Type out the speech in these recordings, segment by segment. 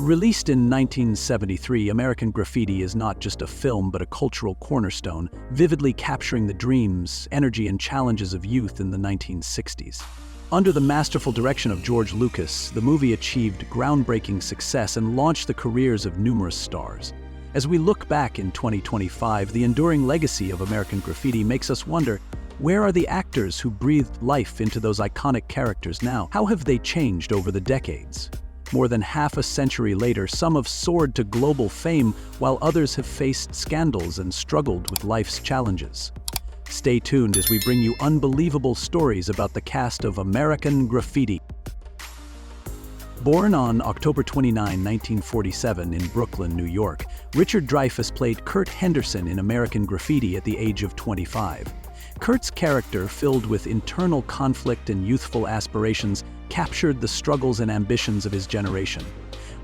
Released in 1973, American Graffiti is not just a film but a cultural cornerstone, vividly capturing the dreams, energy, and challenges of youth in the 1960s. Under the masterful direction of George Lucas, the movie achieved groundbreaking success and launched the careers of numerous stars. As we look back in 2025, the enduring legacy of American Graffiti makes us wonder, where are the actors who breathed life into those iconic characters now? How have they changed over the decades? More than half a century later, some have soared to global fame, while others have faced scandals and struggled with life's challenges. Stay tuned as we bring you unbelievable stories about the cast of American Graffiti. Born on October 29, 1947 in Brooklyn, New York, Richard Dreyfuss played Kurt Henderson in American Graffiti at the age of 25. Kurt's character, filled with internal conflict and youthful aspirations, captured the struggles and ambitions of his generation.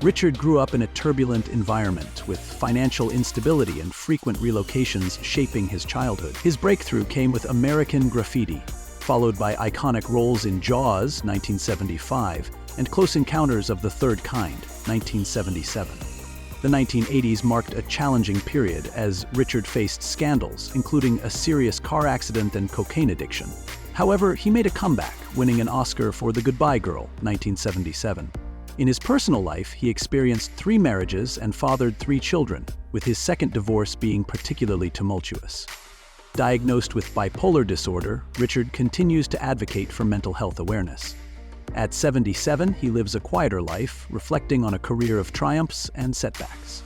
Richard grew up in a turbulent environment, with financial instability and frequent relocations shaping his childhood. His breakthrough came with American Graffiti, followed by iconic roles in Jaws, 1975, and Close Encounters of the Third Kind, 1977. The 1980s marked a challenging period as Richard faced scandals, including a serious car accident and cocaine addiction. However, he made a comeback, winning an Oscar for The Goodbye Girl, 1977. In his personal life, he experienced 3 marriages and fathered 3 children, with his second divorce being particularly tumultuous. Diagnosed with bipolar disorder, Richard continues to advocate for mental health awareness. At 77, he lives a quieter life, reflecting on a career of triumphs and setbacks.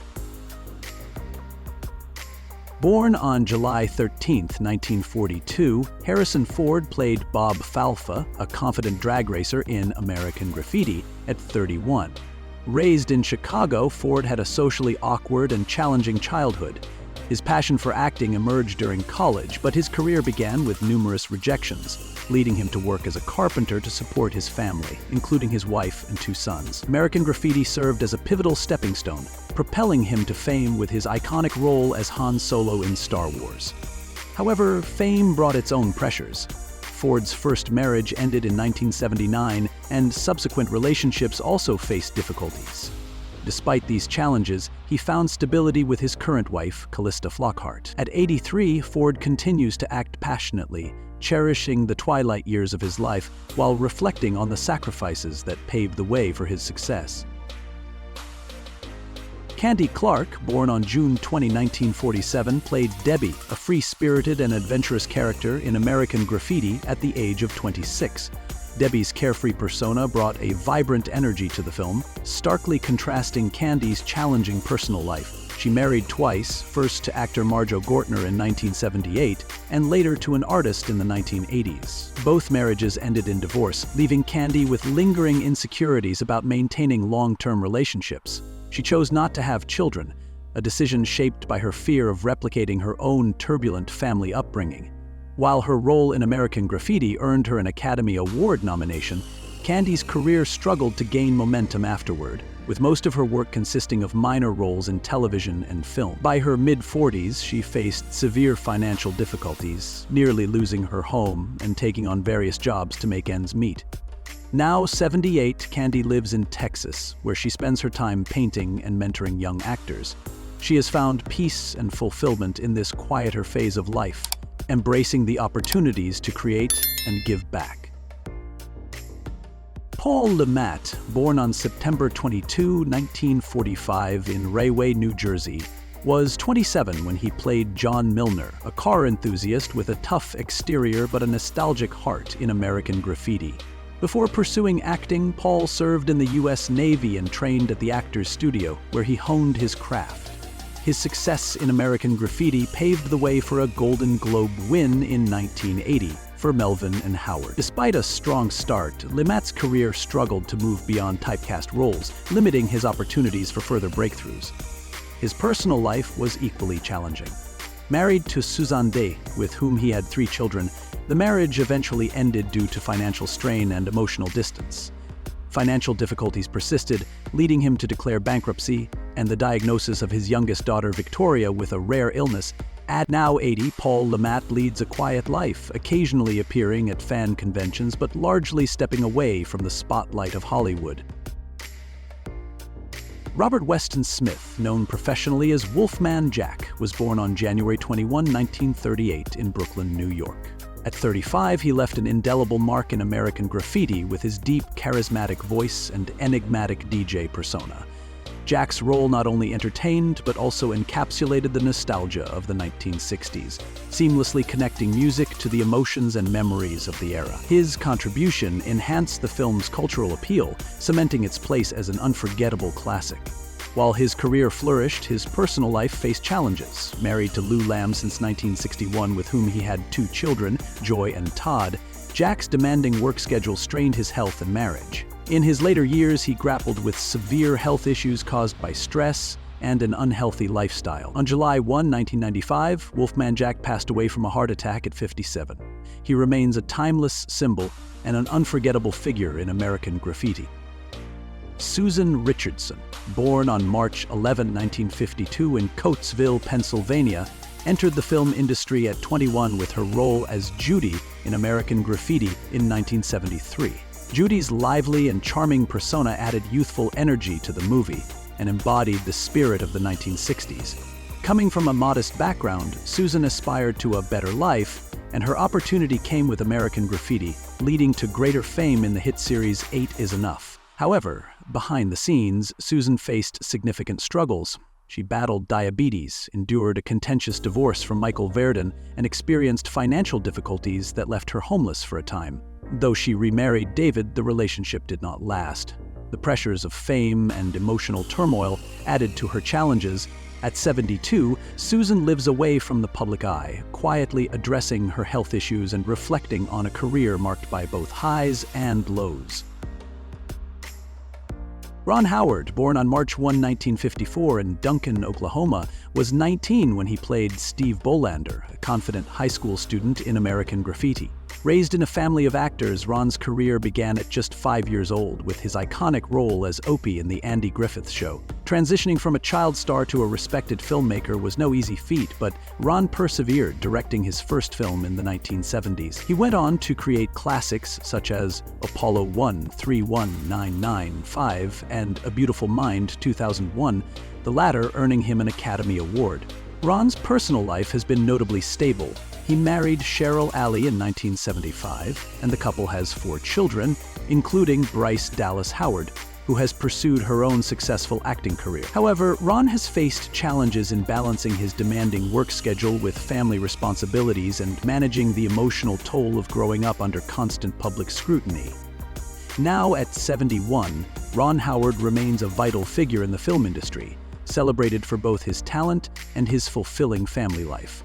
Born on July 13, 1942, Harrison Ford played Bob Falfa, a confident drag racer in American Graffiti, at 31. Raised in Chicago, Ford had a socially awkward and challenging childhood. His passion for acting emerged during college, but his career began with numerous rejections, leading him to work as a carpenter to support his family, including his wife and 2 sons. American Graffiti served as a pivotal stepping stone, propelling him to fame with his iconic role as Han Solo in Star Wars. However, fame brought its own pressures. Ford's first marriage ended in 1979, and subsequent relationships also faced difficulties. Despite these challenges, he found stability with his current wife, Callista Flockhart. At 83, Ford continues to act passionately, cherishing the twilight years of his life while reflecting on the sacrifices that paved the way for his success. Candy Clark, born on June 20, 1947, played Debbie, a free-spirited and adventurous character in American Graffiti at the age of 26. Debbie's carefree persona brought a vibrant energy to the film, starkly contrasting Candy's challenging personal life. She married twice, first to actor Marjoe Gortner in 1978, and later to an artist in the 1980s. Both marriages ended in divorce, leaving Candy with lingering insecurities about maintaining long-term relationships. She chose not to have children, a decision shaped by her fear of replicating her own turbulent family upbringing. While her role in American Graffiti earned her an Academy Award nomination, Candy's career struggled to gain momentum afterward, with most of her work consisting of minor roles in television and film. By her mid-40s, she faced severe financial difficulties, nearly losing her home and taking on various jobs to make ends meet. Now 78, Candy lives in Texas, where she spends her time painting and mentoring young actors. She has found peace and fulfillment in this quieter phase of life, embracing the opportunities to create and give back. Paul Le Mat, born on September 22, 1945 in Rahway, New Jersey, was 27 when he played John Milner, a car enthusiast with a tough exterior but a nostalgic heart in American Graffiti. Before pursuing acting, Paul served in the U.S. Navy and trained at the Actors Studio, where he honed his craft. His success in American Graffiti paved the way for a Golden Globe win in 1980 for Melvin and Howard. Despite a strong start, Le Mat's career struggled to move beyond typecast roles, limiting his opportunities for further breakthroughs. His personal life was equally challenging. Married to Suzanne Day, with whom he had 3 children, the marriage eventually ended due to financial strain and emotional distance. Financial difficulties persisted, leading him to declare bankruptcy, and the diagnosis of his youngest daughter Victoria with a rare illness. At now 80, Paul Le Mat leads a quiet life, occasionally appearing at fan conventions but largely stepping away from the spotlight of Hollywood. Robert Weston Smith, known professionally as Wolfman Jack, was born on January 21, 1938 in Brooklyn, New York. At 35, he left an indelible mark in American graffiti with his deep, charismatic voice and enigmatic DJ persona. Jack's role not only entertained, but also encapsulated the nostalgia of the 1960s, seamlessly connecting music to the emotions and memories of the era. His contribution enhanced the film's cultural appeal, cementing its place as an unforgettable classic. While his career flourished, his personal life faced challenges. Married to Lou Lamb since 1961, with whom he had 2 children, Joy and Todd, Jack's demanding work schedule strained his health and marriage. In his later years, he grappled with severe health issues caused by stress and an unhealthy lifestyle. On July 1, 1995, Wolfman Jack passed away from a heart attack at 57. He remains a timeless symbol and an unforgettable figure in American graffiti. Susan Richardson, born on March 11, 1952 in Coatesville, Pennsylvania, entered the film industry at 21 with her role as Judy in American Graffiti in 1973. Judy's lively and charming persona added youthful energy to the movie and embodied the spirit of the 1960s. Coming from a modest background, Susan aspired to a better life, and her opportunity came with American Graffiti, leading to greater fame in the hit series 8 is Enough. However, behind the scenes, Susan faced significant struggles. She battled diabetes, endured a contentious divorce from Michael Verdon, and experienced financial difficulties that left her homeless for a time. Though she remarried David, the relationship did not last. The pressures of fame and emotional turmoil added to her challenges. At 72, Susan lives away from the public eye, quietly addressing her health issues and reflecting on a career marked by both highs and lows. Ron Howard, born on March 1, 1954 in Duncan, Oklahoma, was 19 when he played Steve Bolander, a confident high school student in American Graffiti. Raised in a family of actors, Ron's career began at just 5 years old with his iconic role as Opie in The Andy Griffith Show. Transitioning from a child star to a respected filmmaker was no easy feat, but Ron persevered, directing his first film in the 1970s. He went on to create classics such as Apollo 1, 31995 and A Beautiful Mind 2001, the latter earning him an Academy Award. Ron's personal life has been notably stable. He married Cheryl Alley in 1975, and the couple has 4 children, including Bryce Dallas Howard, who has pursued her own successful acting career. However, Ron has faced challenges in balancing his demanding work schedule with family responsibilities and managing the emotional toll of growing up under constant public scrutiny. Now at 71, Ron Howard remains a vital figure in the film industry, celebrated for both his talent and his fulfilling family life.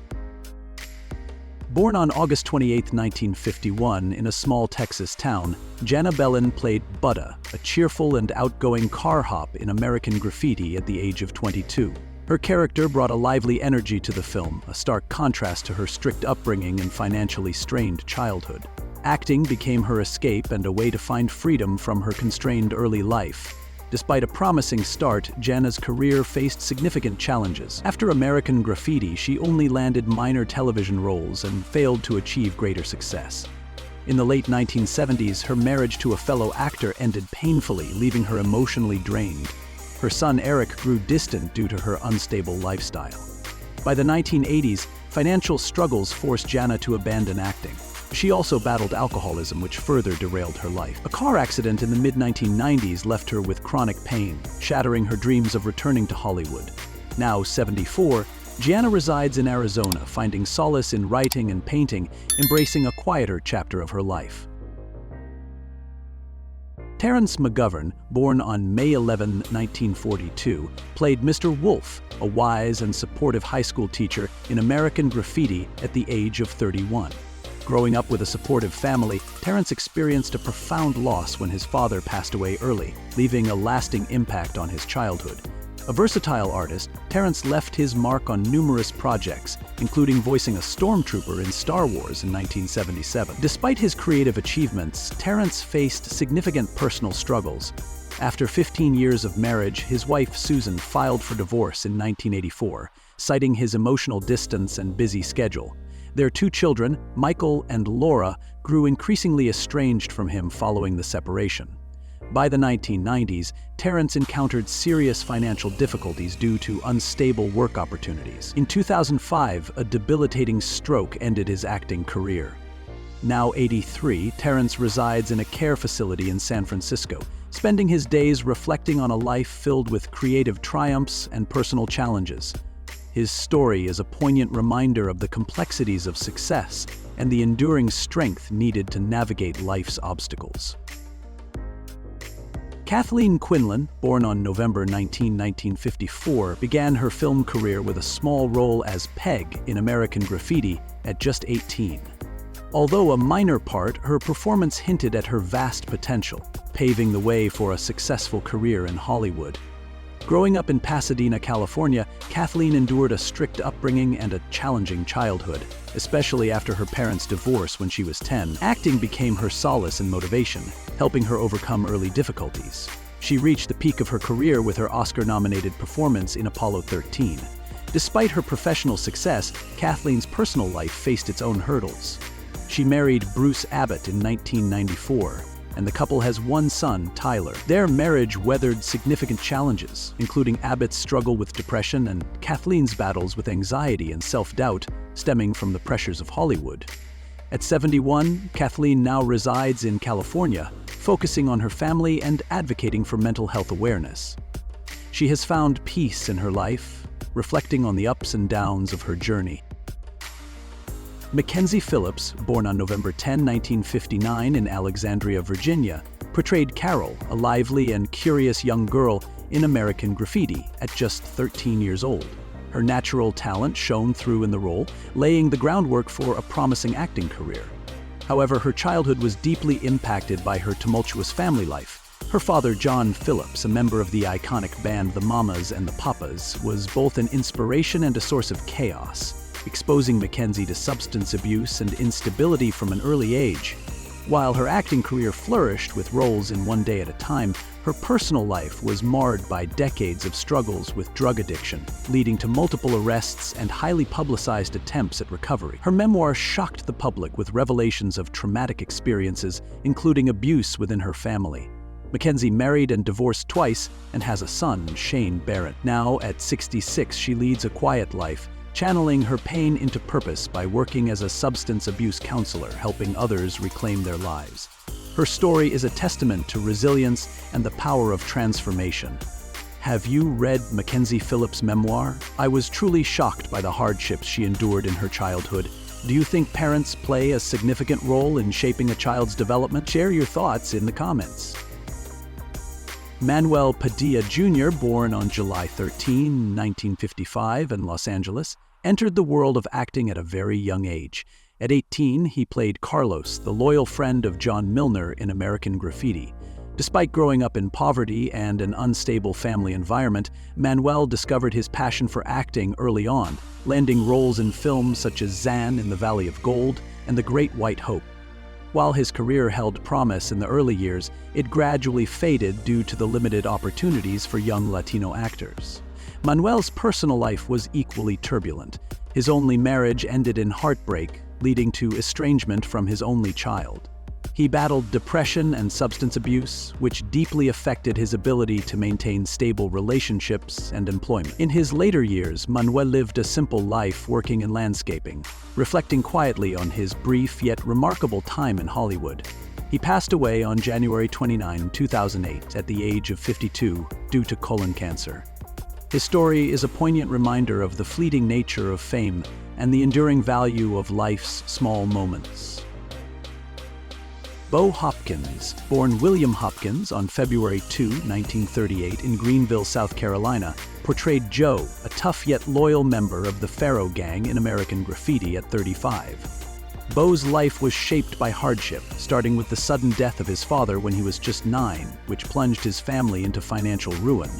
Born on August 28, 1951, in a small Texas town, Jana Bellan played Butta, a cheerful and outgoing car hop in American Graffiti at the age of 22. Her character brought a lively energy to the film, a stark contrast to her strict upbringing and financially strained childhood. Acting became her escape and a way to find freedom from her constrained early life. Despite a promising start, Jana's career faced significant challenges. After American Graffiti, she only landed minor television roles and failed to achieve greater success. In the late 1970s, her marriage to a fellow actor ended painfully, leaving her emotionally drained. Her son Eric grew distant due to her unstable lifestyle. By the 1980s, financial struggles forced Jana to abandon acting. She also battled alcoholism, which further derailed her life. A car accident in the mid-1990s left her with chronic pain, shattering her dreams of returning to Hollywood. Now 74, Jana resides in Arizona, finding solace in writing and painting, embracing a quieter chapter of her life. Terence McGovern, born on May 11, 1942, played Mr. Wolf, a wise and supportive high school teacher in American Graffiti at the age of 31. Growing up with a supportive family, Terence experienced a profound loss when his father passed away early, leaving a lasting impact on his childhood. A versatile artist, Terence left his mark on numerous projects, including voicing a stormtrooper in Star Wars in 1977. Despite his creative achievements, Terence faced significant personal struggles. After 15 years of marriage, his wife Susan filed for divorce in 1984, citing his emotional distance and busy schedule. Their 2 children, Michael and Laura, grew increasingly estranged from him following the separation. By the 1990s, Terence encountered serious financial difficulties due to unstable work opportunities. In 2005, a debilitating stroke ended his acting career. Now 83, Terence resides in a care facility in San Francisco, spending his days reflecting on a life filled with creative triumphs and personal challenges. His story is a poignant reminder of the complexities of success and the enduring strength needed to navigate life's obstacles. Kathleen Quinlan, born on November 19, 1954, began her film career with a small role as Peg in American Graffiti at just 18. Although a minor part, her performance hinted at her vast potential, paving the way for a successful career in Hollywood. Growing up in Pasadena, California, Kathleen endured a strict upbringing and a challenging childhood, especially after her parents' divorce when she was 10. Acting became her solace and motivation, helping her overcome early difficulties. She reached the peak of her career with her Oscar-nominated performance in Apollo 13. Despite her professional success, Kathleen's personal life faced its own hurdles. She married Bruce Abbott in 1994, and the couple has one son, Tyler. Their marriage weathered significant challenges, including Abbott's struggle with depression and Kathleen's battles with anxiety and self-doubt stemming from the pressures of Hollywood. At 71, Kathleen now resides in California, focusing on her family and advocating for mental health awareness. She has found peace in her life, reflecting on the ups and downs of her journey. Mackenzie Phillips, born on November 10, 1959 in Alexandria, Virginia, portrayed Carol, a lively and curious young girl in American Graffiti at just 13 years old. Her natural talent shone through in the role, laying the groundwork for a promising acting career. However, her childhood was deeply impacted by her tumultuous family life. Her father, John Phillips, a member of the iconic band The Mamas and the Papas, was both an inspiration and a source of chaos, exposing Mackenzie to substance abuse and instability from an early age. While her acting career flourished with roles in One Day at a Time, her personal life was marred by decades of struggles with drug addiction, leading to multiple arrests and highly publicized attempts at recovery. Her memoir shocked the public with revelations of traumatic experiences, including abuse within her family. Mackenzie married and divorced twice and has a son, Shane Barrett. Now, at 66, she leads a quiet life, channeling her pain into purpose by working as a substance abuse counselor, helping others reclaim their lives. Her story is a testament to resilience and the power of transformation. Have you read Mackenzie Phillips' memoir? I was truly shocked by the hardships she endured in her childhood. Do you think parents play a significant role in shaping a child's development? Share your thoughts in the comments. Manuel Padilla Jr., born on July 13, 1955 in Los Angeles, entered the world of acting at a very young age. At 18, he played Carlos, the loyal friend of John Milner in American Graffiti. Despite growing up in poverty and an unstable family environment, Manuel discovered his passion for acting early on, landing roles in films such as Zan in the Valley of Gold and The Great White Hope. While his career held promise in the early years, it gradually faded due to the limited opportunities for young Latino actors. Manuel's personal life was equally turbulent. His only marriage ended in heartbreak, leading to estrangement from his only child. He battled depression and substance abuse, which deeply affected his ability to maintain stable relationships and employment. In his later years, Manuel lived a simple life working in landscaping, reflecting quietly on his brief yet remarkable time in Hollywood. He passed away on January 29, 2008, at the age of 52 due to colon cancer. His story is a poignant reminder of the fleeting nature of fame and the enduring value of life's small moments. Bo Hopkins, born William Hopkins on February 2, 1938 in Greenville, South Carolina, portrayed Joe, a tough yet loyal member of the Pharaoh Gang in American Graffiti at 35. Bo's life was shaped by hardship, starting with the sudden death of his father when he was just 9, which plunged his family into financial ruin.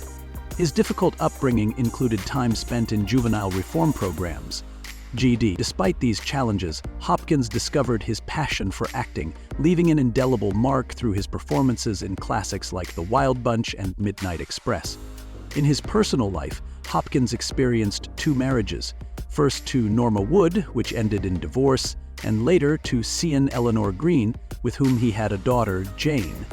His difficult upbringing included time spent in juvenile reform programs, GD. Despite these challenges, Hopkins discovered his passion for acting, leaving an indelible mark through his performances in classics like The Wild Bunch and Midnight Express. In his personal life, Hopkins experienced 2 marriages, first to Norma Wood, which ended in divorce, and later to Cian Eleanor Green, with whom he had a daughter, Jane.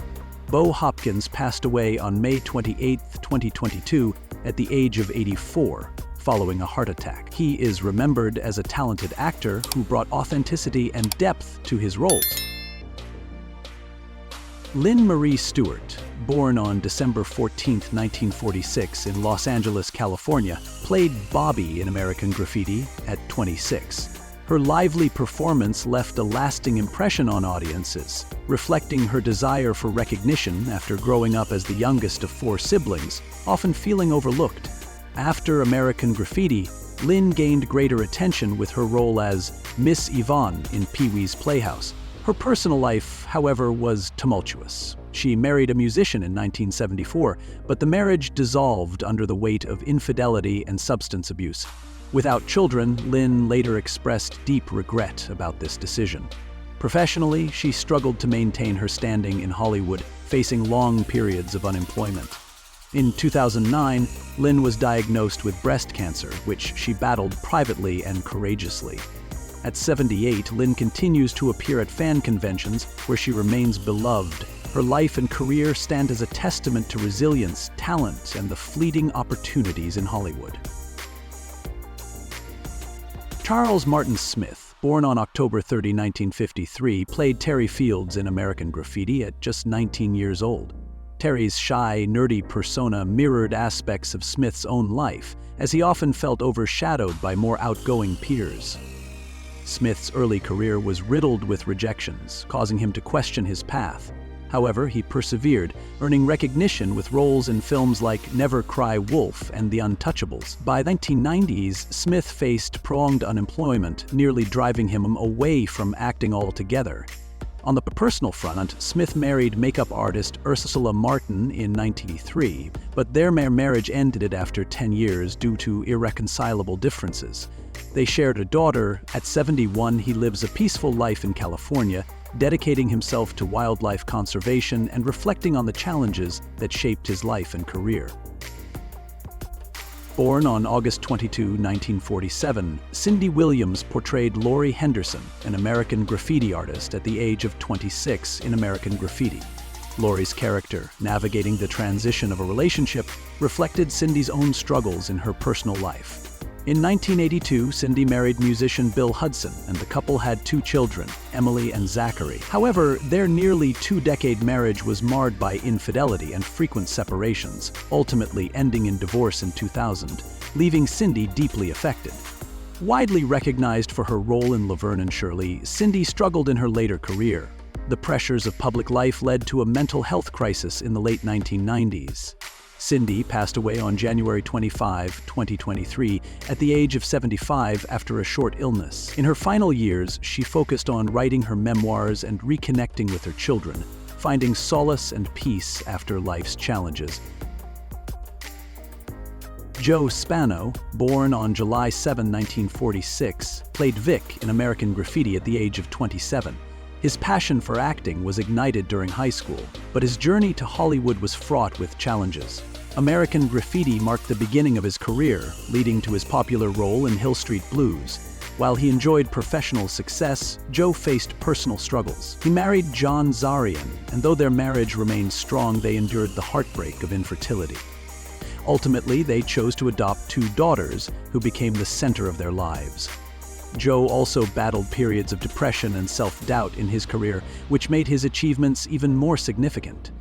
Bo Hopkins passed away on May 28, 2022, at the age of 84, following a heart attack. He is remembered as a talented actor who brought authenticity and depth to his roles. Lynne Marie Stewart, born on December 14, 1946 in Los Angeles, California, played Bobby in American Graffiti at 26. Her lively performance left a lasting impression on audiences, reflecting her desire for recognition after growing up as the youngest of 4 siblings, often feeling overlooked. After American Graffiti, Lynne gained greater attention with her role as Miss Yvonne in Pee-wee's Playhouse. Her personal life, however, was tumultuous. She married a musician in 1974, but the marriage dissolved under the weight of infidelity and substance abuse. Without children, Lynne later expressed deep regret about this decision. Professionally, she struggled to maintain her standing in Hollywood, facing long periods of unemployment. In 2009, Lynne was diagnosed with breast cancer, which she battled privately and courageously. At 78, Lynne continues to appear at fan conventions where she remains beloved. Her life and career stand as a testament to resilience, talent, and the fleeting opportunities in Hollywood. Charles Martin Smith, born on October 30, 1953, played Terry Fields in American Graffiti at just 19 years old. Terry's shy, nerdy persona mirrored aspects of Smith's own life, as he often felt overshadowed by more outgoing peers. Smith's early career was riddled with rejections, causing him to question his path. However, he persevered, earning recognition with roles in films like Never Cry Wolf and The Untouchables. By the 1990s, Smith faced prolonged unemployment, nearly driving him away from acting altogether. On the personal front, Smith married makeup artist Ursula Martin in 1993, but their marriage ended after 10 years due to irreconcilable differences. They shared a daughter. At 71, he lives a peaceful life in California, dedicating himself to wildlife conservation and reflecting on the challenges that shaped his life and career. Born on August 22, 1947, Cindy Williams portrayed Laurie Henderson, an American graffiti artist at the age of 26 in American Graffiti. Laurie's character, navigating the transition of a relationship, reflected Cindy's own struggles in her personal life. In 1982, Cindy married musician Bill Hudson, and the couple had 2 children, Emily and Zachary. However, their nearly 2-decade marriage was marred by infidelity and frequent separations, ultimately ending in divorce in 2000, leaving Cindy deeply affected. Widely recognized for her role in Laverne and Shirley, Cindy struggled in her later career. The pressures of public life led to a mental health crisis in the late 1990s. Cindy passed away on January 25, 2023, at the age of 75 after a short illness. In her final years, she focused on writing her memoirs and reconnecting with her children, finding solace and peace after life's challenges. Joe Spano, born on July 7, 1946, played Vic in American Graffiti at the age of 27. His passion for acting was ignited during high school, but his journey to Hollywood was fraught with challenges. American Graffiti marked the beginning of his career, leading to his popular role in Hill Street Blues. While he enjoyed professional success, Joe faced personal struggles. He married John Zarian, and though their marriage remained strong, they endured the heartbreak of infertility. Ultimately, they chose to adopt 2 daughters, who became the center of their lives. Joe also battled periods of depression and self-doubt in his career, which made his achievements even more significant.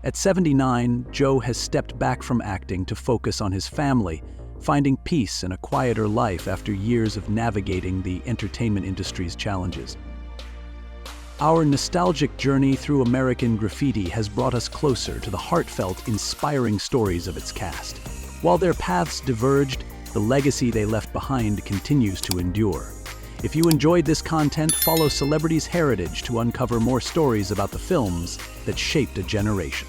At 79, Joe has stepped back from acting to focus on his family, finding peace and a quieter life after years of navigating the entertainment industry's challenges. Our nostalgic journey through American Graffiti has brought us closer to the heartfelt, inspiring stories of its cast. While their paths diverged, the legacy they left behind continues to endure. If you enjoyed this content, follow Celebrities Heritage to uncover more stories about the films that shaped a generation.